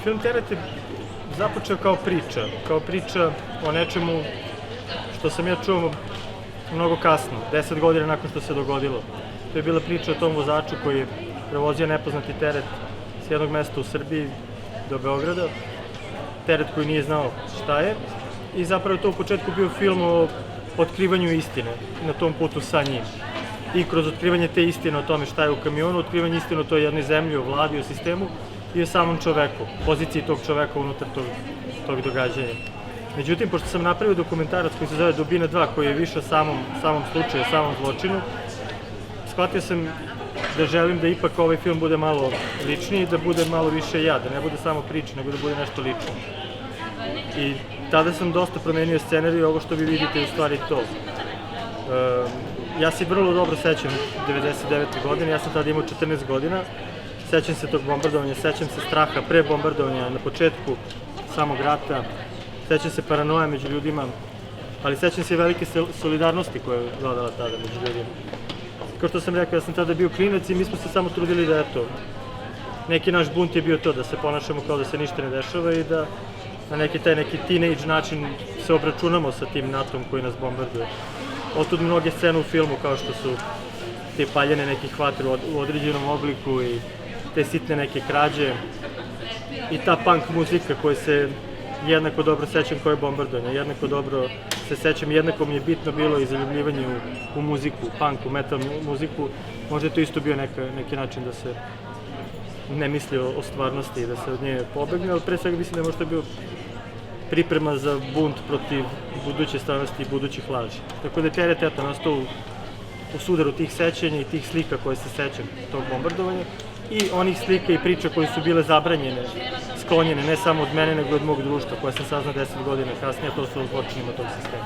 Film Teret je započeo kao priča o nečemu što sam ja čuo mnogo kasno, 10 godina nakon što se dogodilo. To je bila priča o tom vozaču koji je prevozio nepoznati teret s jednog mesta u Srbiji do Beograda, teret koji nije znao šta je, i zapravo je to u početku bio film o otkrivanju istine na tom putu sa njim. I kroz otkrivanje te istine o tome šta je u kamionu, otkrivanje istine o toj jednoj zemlji, o vladi, o sistemu i o samom čoveku, poziciji tog čoveka unutar tog događanja. Međutim, pošto sam napravio dokumentarac koji se zove Dubina 2, koji je više o samom slučaju, o samom zločinu, shvatio sam da želim da ipak ovaj film bude malo ličniji, da bude malo više ja, da ne bude samo priča, nego da bude nešto lično. I tada sam dosta promenio scenarij, ovo što vi vidite je u stvari to. Ja se vrlo dobro sećam 99. godine, ja sam tada imao 14 godina, sećam se tog bombardovanja, sećam se straha pre bombardovanja na početku samog rata, sećam se paranoja među ljudima, ali sećam se i velike solidarnosti koja je vladala tada među ljudima. Kao što sam rekao, ja sam tada bio klinac i mi smo se samo trudili da, eto, neki naš bunt je bio to, da se ponašamo kao da se ništa ne dešava i da na neki teenage način se obračunamo sa tim NATO-om koji nas bombarduje. Otud mnoge scene u filmu, kao što su te paljene nekih vatre u određenom obliku i te sitne neke krađe i ta punk muzika koja se jednako dobro sećam kao je bombardovanje, jednako dobro se sećam, jednako mi je bitno bilo i zaljubljivanje u muziku, u punk, u metal muziku. Možda je to isto bio neki način da se ne misli o stvarnosti i da se od nje pobegne, ali pre svega mislim da je možda bio priprema za bunt protiv buduće stvarnosti i budućih laži. Tako da je Teret eto nastao u sudaru tih sećanja i tih slika koje se sećam tog bombardovanja i onih slika i priča koje su bile zabranjene, sklonjene ne samo od mene nego od mog društva, koje sam saznao 10 godina kasnije, to su o zločinima tog sistema.